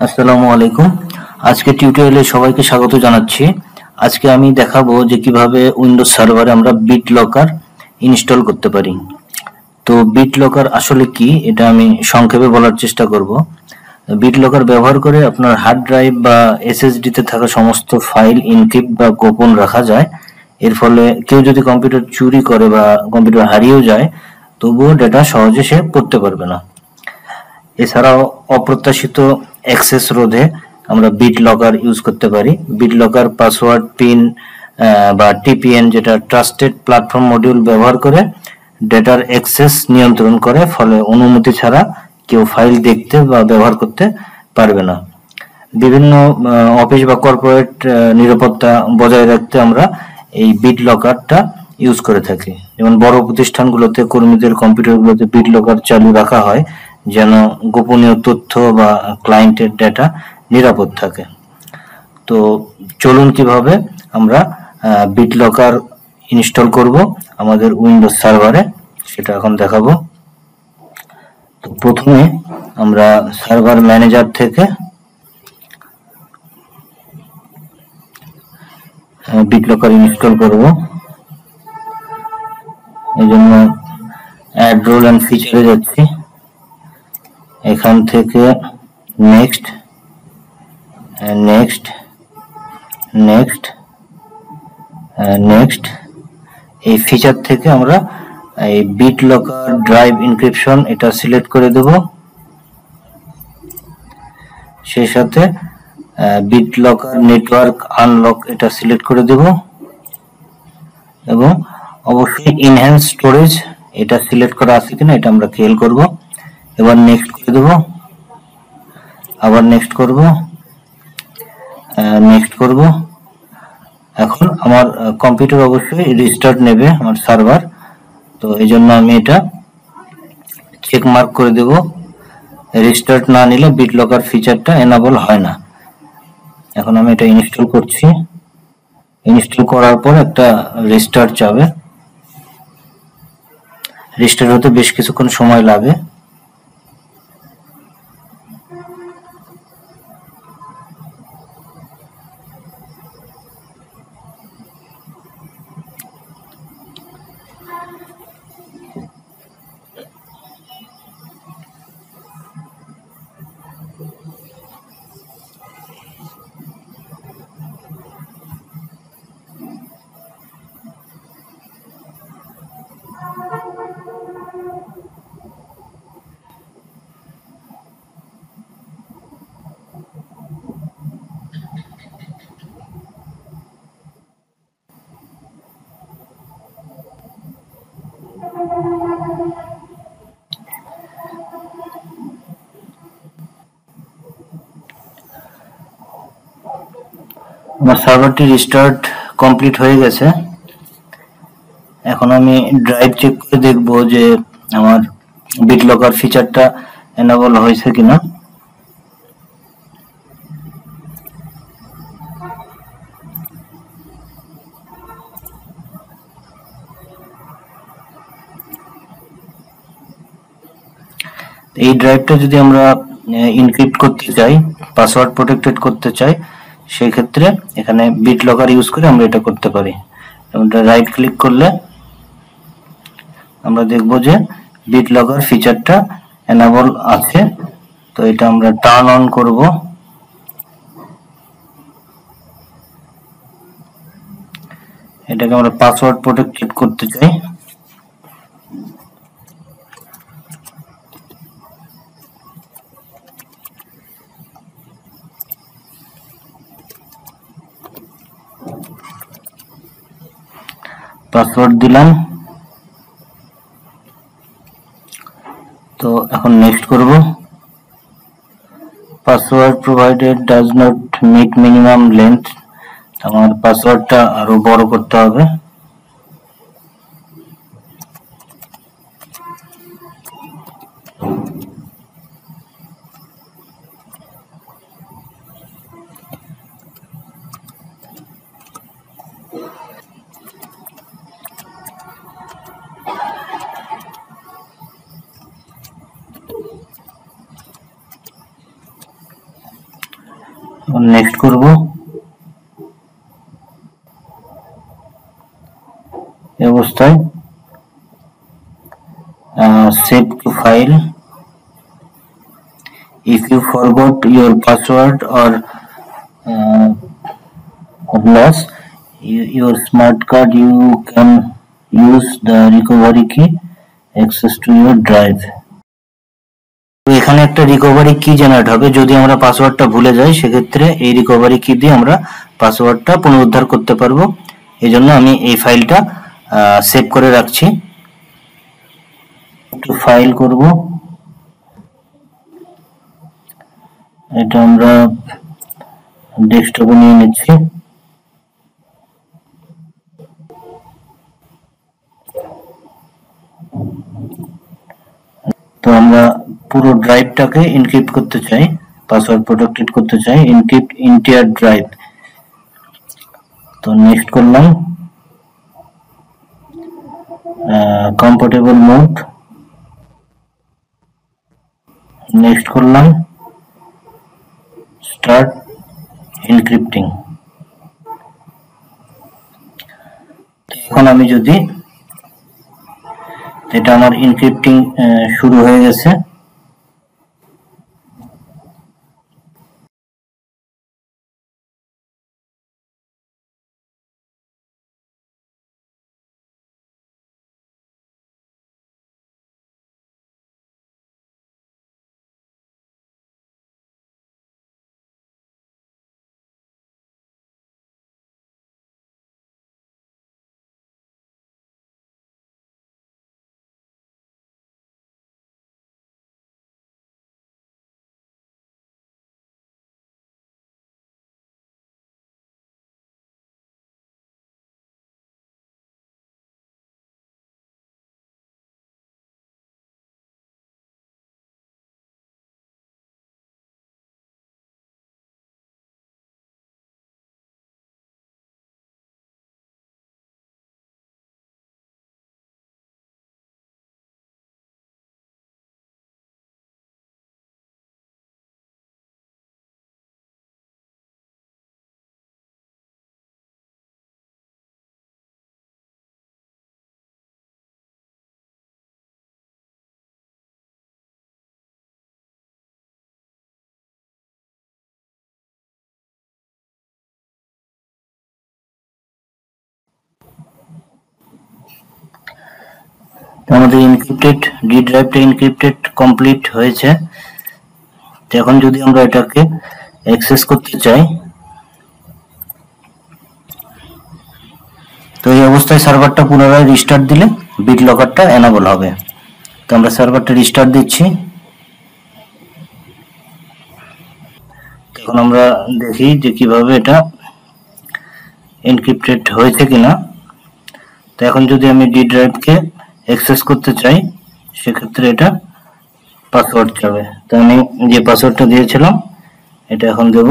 আসসালামু আলাইকুম। আজকে টিউটোরিয়ালে সবাইকে স্বাগত জানাচ্ছি। আজকে আমি দেখাবো যে কিভাবে উইন্ডোজ সার্ভারে আমরা বিট লকার ইনস্টল করতে পারি। তো বিট লকার আসলে কি এটা আমি সংক্ষেপে বলার চেষ্টা করব। বিট লকার ব্যবহার করে আপনার হার্ড ড্রাইভ বা এসএসডি তে থাকা সমস্ত ফাইল এনক্রিপ্ট বা গোপন রাখা যায়। এর ফলে কেউ যদি কম্পিউটার চুরি করে বা কম্পিউটার হারিয়েও যায়, তবুও ডেটা সহজে সে পড়তে পারবে না। এছাড়াও অপ্রত্যাশিত অ্যাক্সেস রোধে আমরা বিট লকার ইউজ করতে পারি। বিট লকার পাসওয়ার্ড পিন বা টিপিএন, যেটা ট্রাস্টেড প্ল্যাটফর্ম মডিউল ব্যবহার করে ডেটার অ্যাক্সেস নিয়ন্ত্রণ করে, ফলে অনুমতি ছাড়া কেউ ফাইল দেখতে বা ব্যবহার করতে পারবে না। বিভিন্ন অফিস বা কর্পোরেট নিরাপত্তা বজায় রাখতে আমরা এই বিট লকারটা ইউজ করে থাকি। যেমন বড় প্রতিষ্ঠানগুলোতে কর্মীদের কম্পিউটারগুলোতে বিট লকার চালু রাখা হয়, যেন গোপনীয় তথ্য বা ক্লায়েন্টের ডেটা নিরাপদ থাকে। তো চলুন কিভাবে আমরা বিট লকার ইনস্টল করব আমাদের উইন্ডোজ সার্ভারে, সেটা এখন দেখাবো। তো প্রথমে আমরা সার্ভার ম্যানেজার থেকে বিট লকার ইনস্টল করব। এই জন্য অ্যাড রোল এন্ড ফিচারে যাচ্ছি। এখান থেকে নেক্সট নেক্সট নেক্সট নেক্সট এই ফিচার থেকে আমরা এই বিট লকার ড্রাইভ এনক্রিপশন এটা সিলেক্ট করে দেব। সেই সাথে বিট লকার নেটওয়ার্ক আনলক এটা সিলেক্ট করে দেব এবং অবশ্যই ইনহ্যান্স স্টোরেজ এটা সিলেক্ট করা আছে কিনা এটা আমরা খেয়াল করব। এবার নেক্সট করে দেব, আবার নেক্সট করব, নেক্সট করব। এখন আমার কম্পিউটার অবশ্যই রিস্টার্ট নেবে আমার সার্ভার, তো এই জন্য আমি এটা চেক মার্ক করে দেব। রিস্টার্ট না নিলে বিট লকার ফিচারটা এনাবল হয় না। এখন আমি এটা ইনস্টল করছি। ইনস্টল করার পর একটা রিস্টার্ট যাবে। রিস্টার্ট হতে বেশ কিছুক্ষণ সময় লাগে। আমার সার্ভারটি রিস্টার্ট কমপ্লিট হয়ে গেছে। এখন আমি ড্রাইভ চেক করে দেখব যে আমার বিট লকার ফিচারটা এনাবল হয়েছে কিনা। এই ড্রাইভটা যদি আমরা এনক্রিপ্ট করতে চাই, পাসওয়ার্ড প্রোটেক্টেড করতে চাই, সেই ক্ষেত্রে এখানে বিট লকার ইউজ করে আমরা এটা করতে পারি। রাইট ক্লিক করলে আমরা দেখব যে বিট লকার ফিচারটা এনাবল আছে। তো এটা আমরা টার্ন অন করব। এটাকে আমরা পাসওয়ার্ড প্রোটেক্টেড করতে চাই। পাসওয়ার্ড দিলাম। তো এখন নেক্সট করব। Password provided does not meet minimum length, আমার পাসওয়ার্ডটা আরো বড় করতে হবে। নেক্সট করব। এই অবস্থায় save two file. If you forgot your password or lost your smart card, you can use the recovery key access to your drive. তো এখানে একটা রিকভারি কি জেনারেট হবে। যদি আমরা পাসওয়ার্ডটা ভুলে যাই সেক্ষেত্রে এই রিকভারি কি দিয়ে আমরা পাসওয়ার্ডটা পুনরুদ্ধার করতে পারবো। এই জন্য আমি এই ফাইলটা সেভ করে রাখছি। একটু ফাইল করব, এটা আমরা ডেস্কটপে নিয়ে নিচ্ছি। তো আমরা পুরো ড্রাইভটাকে এনক্রিপ্ট করতে চাই, পাসওয়ার্ড প্রোটেক্টেড করতে চাই, এনক্রিপ্ট ইন্টায়ার ড্রাইভ। তো নেক্সট করলাম, কম্পাটেবল মোড, নেক্সট করলাম স্টার্ট এনক্রিপ্টিং। এখন আমি যদি, এটা আমার এনক্রিপ্টিং শুরু হয়ে গেছে। আমাদের এনক্রিপ্টেড ডি ড্রাইভটা এনক্রিপ্টেড কমপ্লিট হয়েছে। তো এখন যদি আমরা এটাকে অ্যাক্সেস করতে চাই, তো এই অবস্থায় সার্ভারটা পুনরায় রিস্টার্ট দিলে বিট লকারটা এনাবল হবে। তো আমরা সার্ভারটা রিস্টার্ট দিচ্ছি। এখন আমরা দেখি যে কিভাবে এটা এনক্রিপ্টেড হয়েছে কিনা। তো এখন যদি আমি ডি ড্রাইভকে অ্যাক্সেস করতে চাই সেক্ষেত্রে এটা পাসওয়ার্ড চাবে। তো আমি যে পাসওয়ার্ডটা দিয়েছিলাম এটা এখন দেব।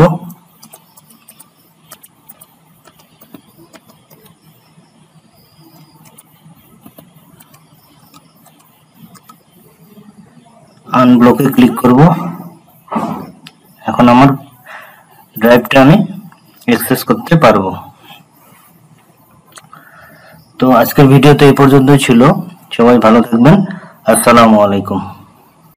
আনব্লকে ক্লিক করব। এখন আমার ড্রাইভটা আমি অ্যাক্সেস করতে পারবো। তো আজকের ভিডিওতে এই পর্যন্তই ছিল। সবাই ভালো থাকবেন। আসসালামু আলাইকুম।